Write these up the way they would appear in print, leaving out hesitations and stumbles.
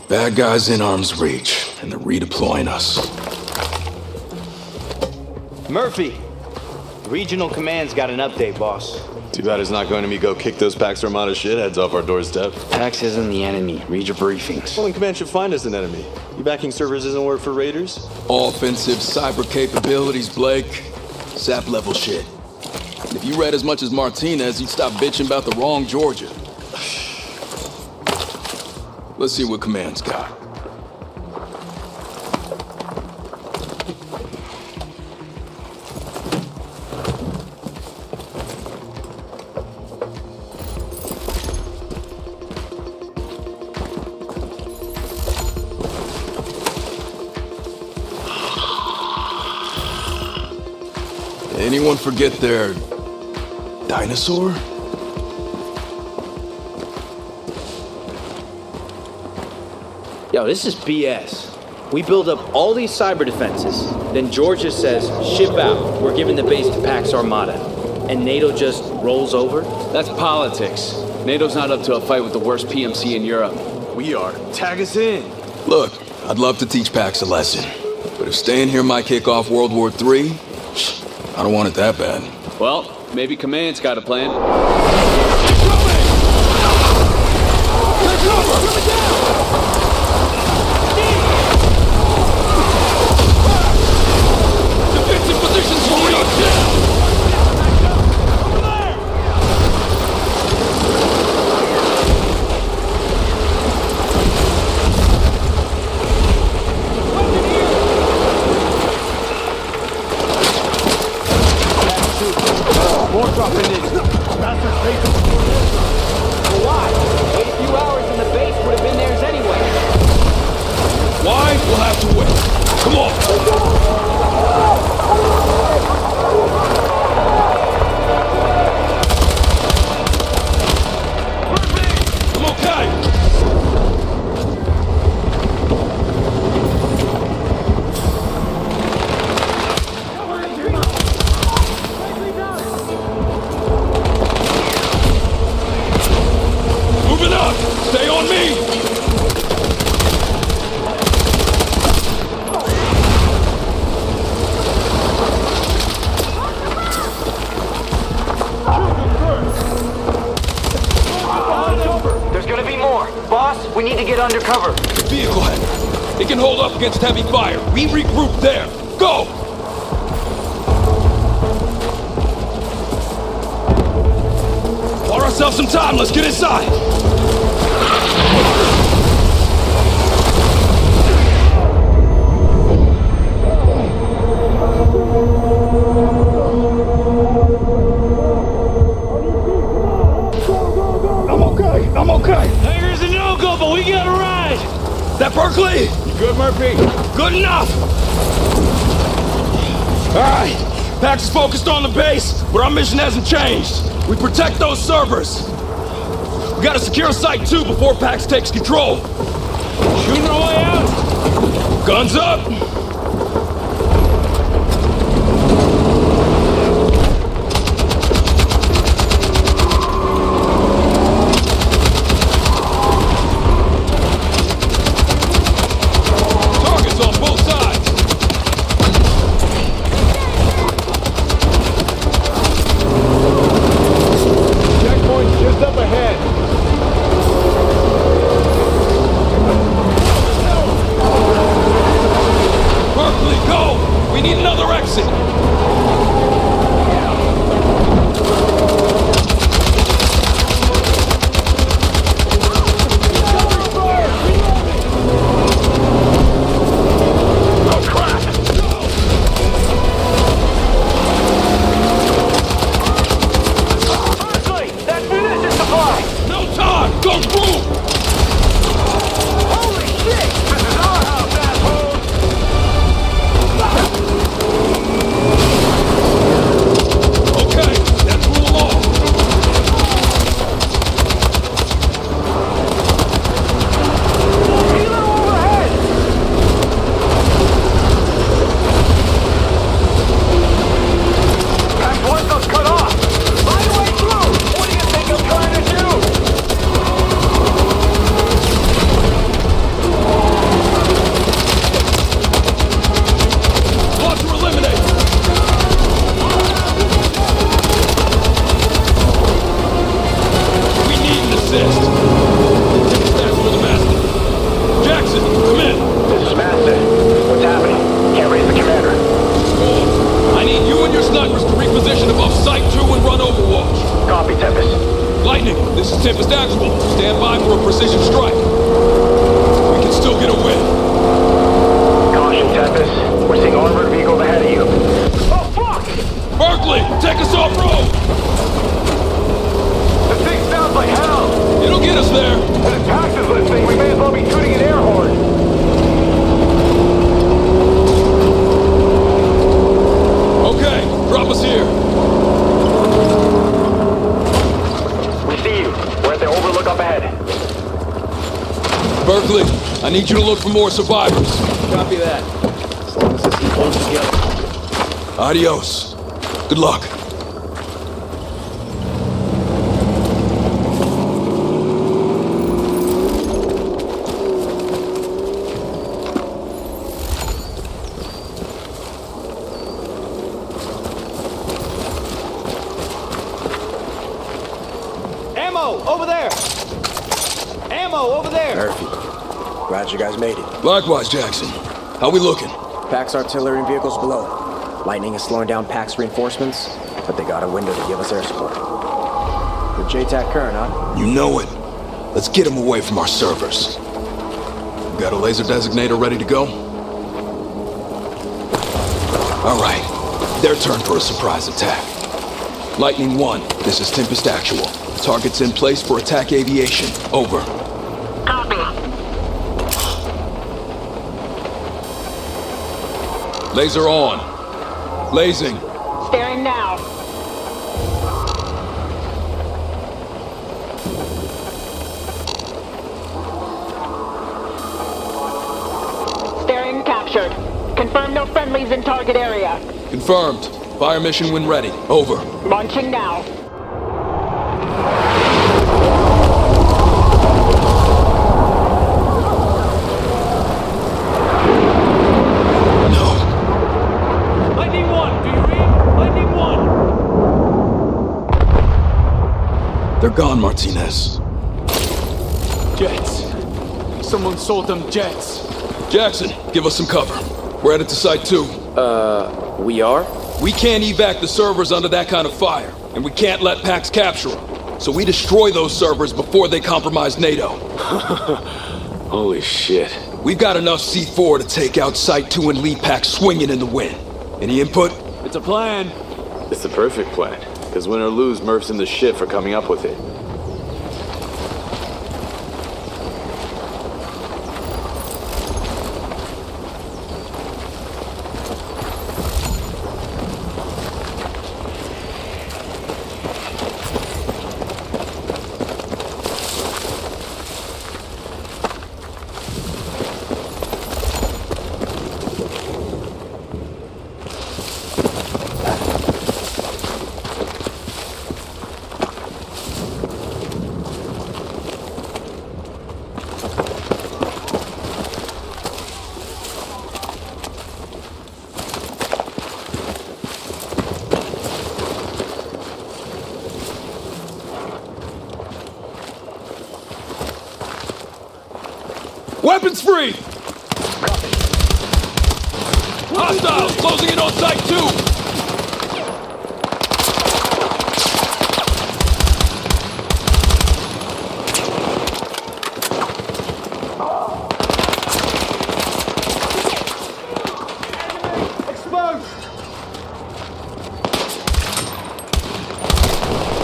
Bad guys in arm's reach, and they're redeploying us. Murphy, Regional Command's got an update, boss. Too bad it's not going to be go kick those Pax Armata shitheads off our doorstep. Pax isn't the enemy. Read your briefings. Well, then Command should find us an enemy. Backing servers isn't work for raiders? Offensive cyber capabilities, Blake. SAP level shit. And if you read as much as Martinez, you'd stop bitching about the wrong Georgia. Let's see what Command's got. Anyone forget their dinosaur? Yo, this is BS. We build up all these cyber defenses, then Georgia says, ship out, we're giving the base to Pax Armata. And NATO just rolls over? That's politics. NATO's not up to a fight with the worst PMC in Europe. We are. Tag us in. Look, I'd love to teach Pax a lesson. But if staying here might kick off World War III, I don't want it that bad. Well, maybe Command's got a plan. Take cover! Defensive positions holding us down! More dropping in. Bastards taking. Well, why? Wait a few hours and the base would have been theirs anyway. Why? We'll have to wait. Come on! I'm okay! Moving up! Stay on me! There's gonna be more. Boss, we need to get undercover. Vehicle head. It can hold up against heavy fire. We regroup there. Go! Bought ourselves some time. Let's get inside. I'm okay. Here's a no-go, but we got a ride. That Berkeley? You good, Murphy? Good enough. All right. Pax is focused on the base, but our mission hasn't changed. We protect those servers. We gotta secure Site 2 before Pax takes control. Shooting our way out. Guns up. Targets on both sides. Checkpoint's just up ahead. Berkeley, Berkeley, I need you to look for more survivors. Copy that. As long as this thing holds together. Adios. Good luck. Ammo! Over there! Ammo! Over there! Murphy, glad you guys made it. Likewise, Jackson. How we looking? Pax artillery and vehicles below. Lightning is slowing down Pax reinforcements, but they got a window to give us air support. Good JTAC current, huh? You know it. Let's get him away from our servers. You got a laser designator ready to go? All right. Their turn for a surprise attack. Lightning 1, this is Tempest Actual. Targets in place for attack aviation. Over. Copy. Laser on. Lasing. Staring now. Staring captured. Confirm no friendlies in target area. Confirmed. Fire mission when ready. Over. Launching now. No. Lightning 1, do you read? Lightning 1! They're gone, Martinez. Jets. Someone sold them jets. Jackson, give us some cover. We're headed to Site 2. We are? We can't evac the servers under that kind of fire, and we can't let Pax capture them. So we destroy those servers before they compromise NATO. Holy shit. We've got enough C4 to take out Site 2 and leave Pax swinging in the wind. Any input? It's a plan. It's the perfect plan. Because win or lose, Murph's in the shit for coming up with it. Weapons free! Hostiles closing in on Site 2!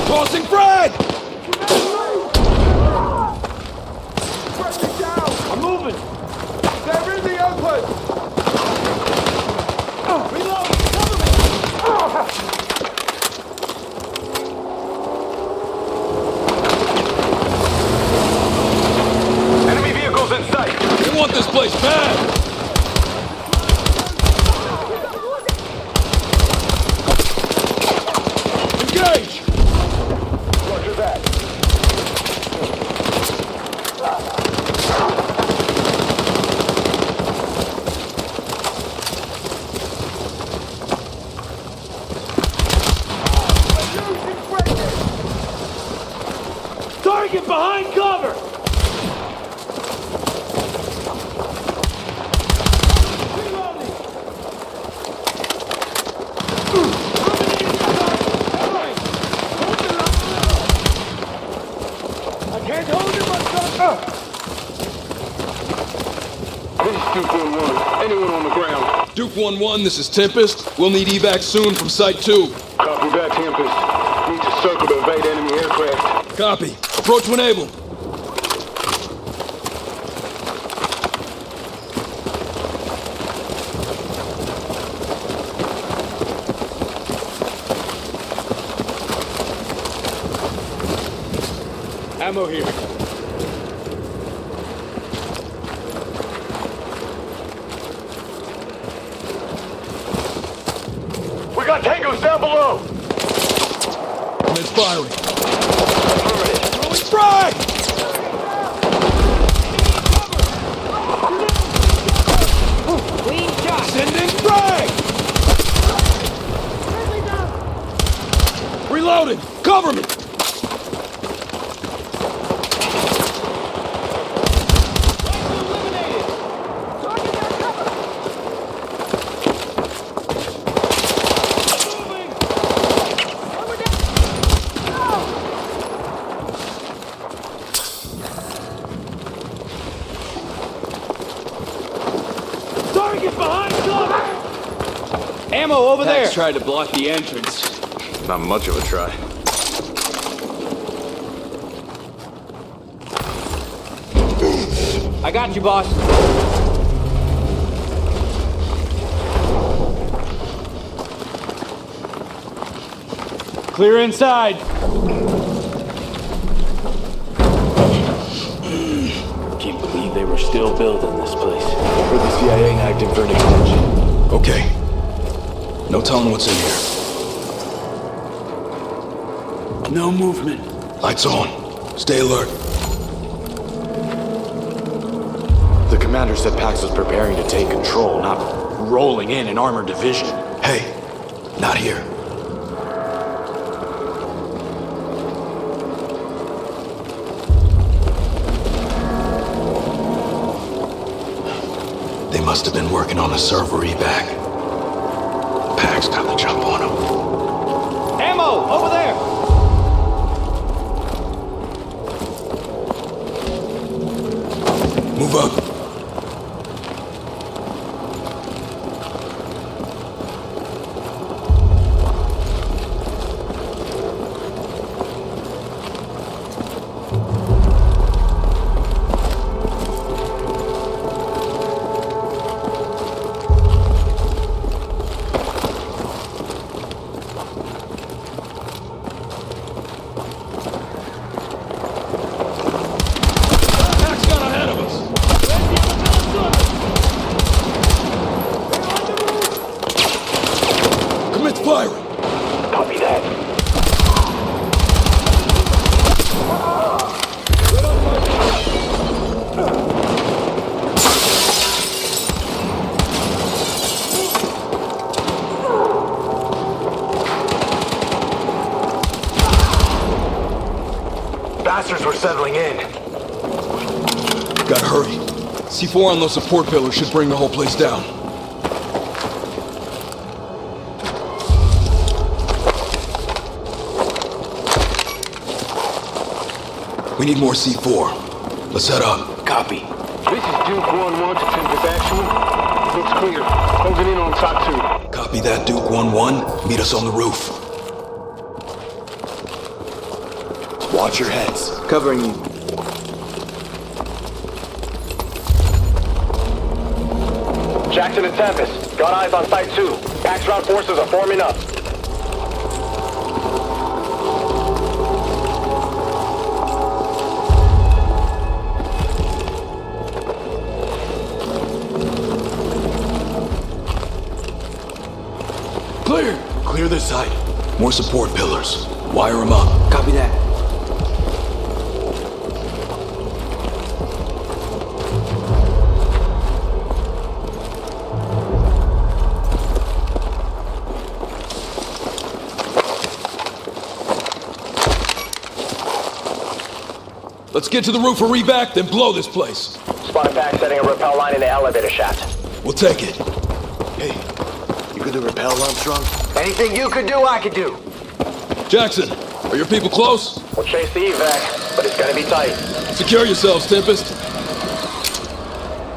Crossing frag! I'm moving! They're in the open! Reload! Cover me! Enemy vehicles in sight! They want this place bad! Engage! Roger that. Target behind cover! I can't hold it myself! This is Duke 1-1. Anyone on the ground? Duke 1-1, this is Tempest. We'll need evac soon from Site 2. Copy that, Tempest. Need to circle to evade enemy aircraft. Copy. Approach when able. Ammo here. got tangos down below! Commence firing. Affirmative. Throwing frag! Clean shot. Sending frag! Reloading! Cover me! Ammo over there! Pax tried to block the entrance. Not much of a try. I got you, boss. Clear inside. Can't believe they were still building this place. Heard the CIA acting for an extension. Okay. No telling what's in here. No movement. Lights on. Stay alert. The commander said Pax was preparing to take control, not rolling in an armored division. Hey, not here. They must have been working on a server evac. Pax got the jump on them. Ammo! Over there! Move up. Pax got ahead of us. Commit firing. Copy that. Bastards were settling in. Gotta hurry. C4 on those support pillars should bring the whole place down. We need more C4. Let's head up. Copy. This is Duke 1-1 to Tempest Actual. Looks clear. Closing in on top 2. Copy that, Duke 1-1. Meet us on the roof. Watch your heads. Covering you. Jackson and Tempest, got eyes on Site 2. Pax round forces are forming up. Clear! Clear this side. More support pillars. Wire them up. Copy that. Let's get to the roof or reback, then blow this place. Spotted Pax setting a rappel line in the elevator shaft. We'll take it. Hey, you good to repel, Armstrong? Anything you could do, I could do. Jackson, are your people close? We'll chase the evac, but it's gonna be tight. Secure yourselves, Tempest.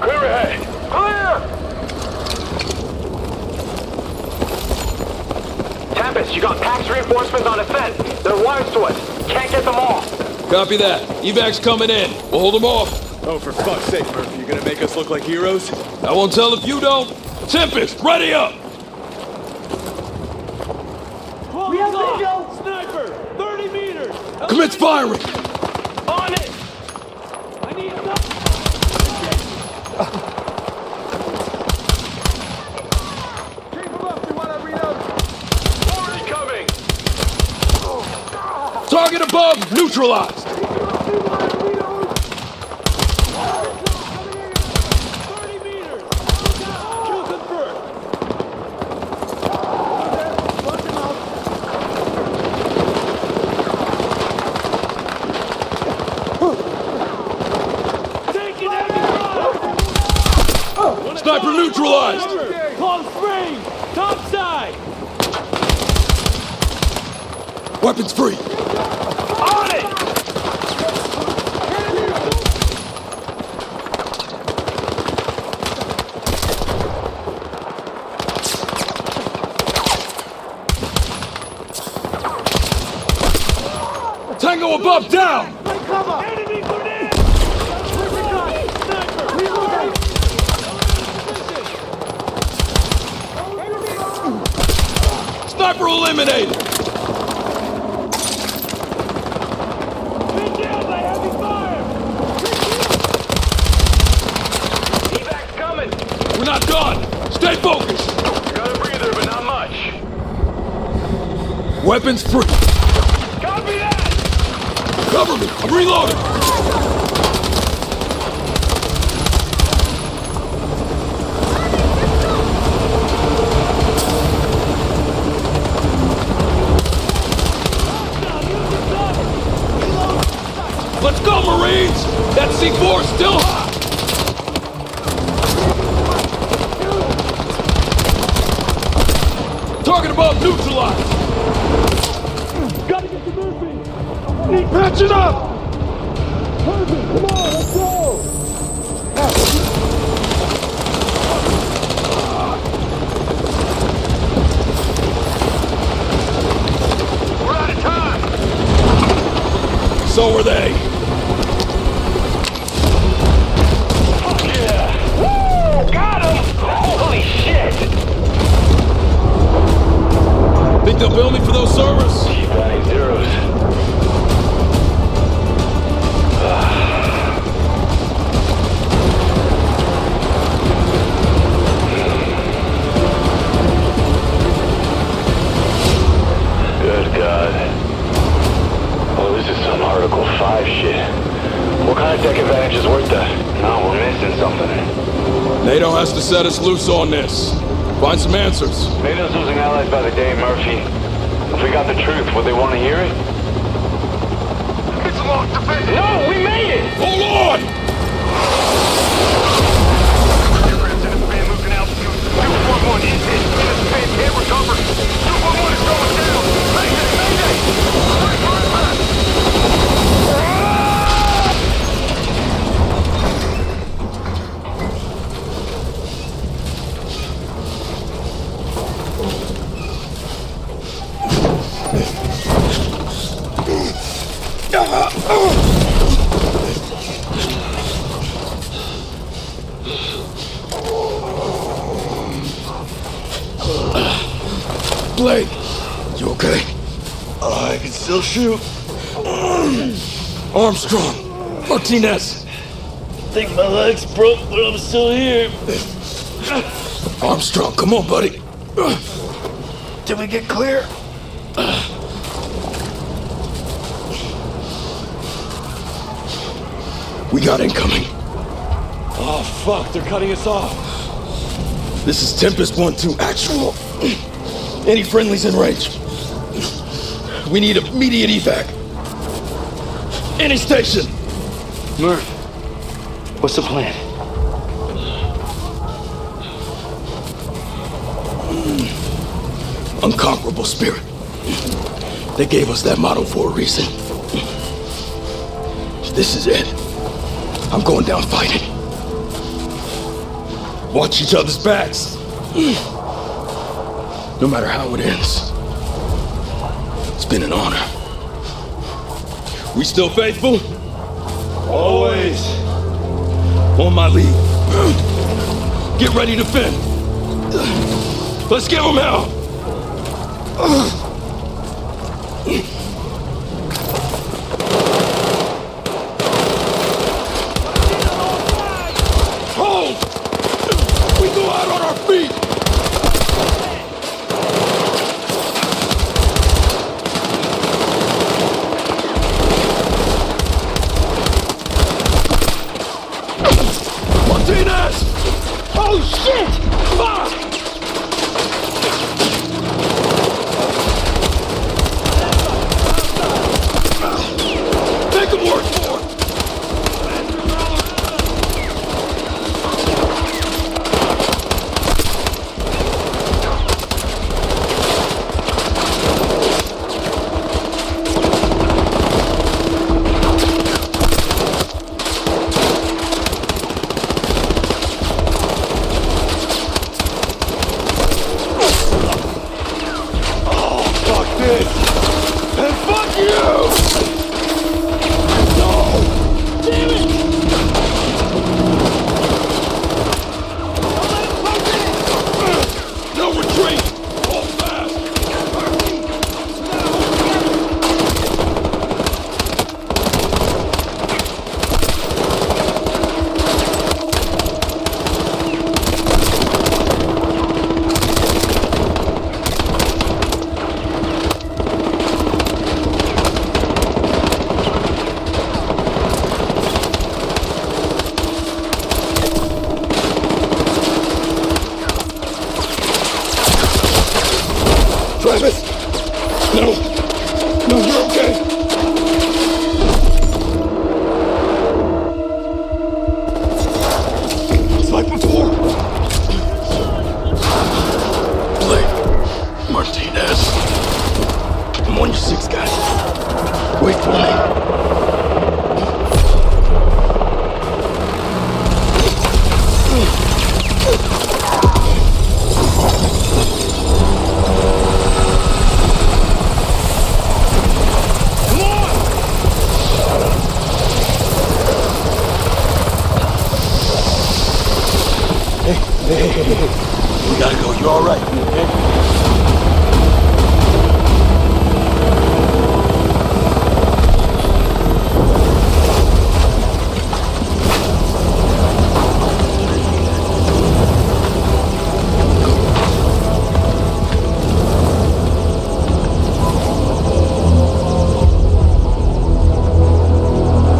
Clear ahead! Clear! Tempest, you got Pax reinforcements on ascent. They're wires to us. Can't get them all. Copy that. Evac's coming in. We'll hold them off. Oh, for fuck's sake, Murphy, you gonna make us look like heroes? I won't tell if you don't. Tempest, ready up! We have video! Sniper! 30 meters! Commit firing! On it! I need help! Keep him up, we want to reload! neutralized! 30 meters! Kill confirmed! Taking heavy fire! Sniper neutralized! Close range! Top side! Weapons free! On it! Tango above down! Enemy grenade! Sniper! Reloading! Sniper eliminated! Pinned down by heavy fire! Evac's coming! We're not done! Stay focused! Got a breather, but not much. Weapons free! Copy that! Cover me! I'm reloading! Let's go, Marines! That C4's still hot! Target above neutralized! Gotta get to moving! Patch it up! Perfect! Come on, let's go! We're out of time! So are they. Yeah! Woo! Got him! Holy shit! Think they'll bill me for those servers? Keep adding zeros. Good God. Oh, this is some Article 5 shit. What kind of tech advantage is worth that? No, we're missing something. NATO has to set us loose on this. Find some answers. NATO's losing allies by the day, Murphy. If we got the truth, would they want to hear it? It's locked defense! No, we made it! Hold on! Moving altitude. 241 is hit. Span can't recover. 241 is going down. Mayday! Mayday! Blake, you okay? I can still shoot. Armstrong, Martinez. Think my leg's broke, but I'm still here. Armstrong, come on, buddy. Did we get clear? We got incoming. Oh, fuck, they're cutting us off. This is Tempest 1-2 actual. Any friendlies in range? We need immediate evac. Any station. Murph, what's the plan? Unconquerable spirit. They gave us that motto for a reason. This is it. I'm going down fighting. Watch each other's backs. No matter how it ends. It's been an honor. We still faithful? Always. On my lead. Get ready to fend. Let's give them hell. Hold! We go out on our feet! Martinez! Oh shit! Fuck! Make him work for it! And fuck you! No! Damn it! No retreat! Hold fast! Travis! No! No, you're okay! It's like before! Blake, Martinez. I'm on your six, guys. Wait for me. We gotta go. You all right?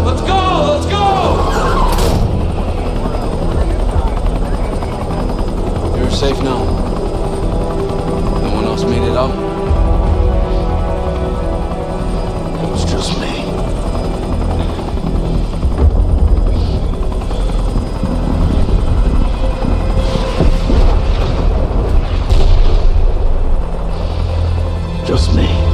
Let's go! Let's go! You're safe now. No one else made it out? It was just me. Just me.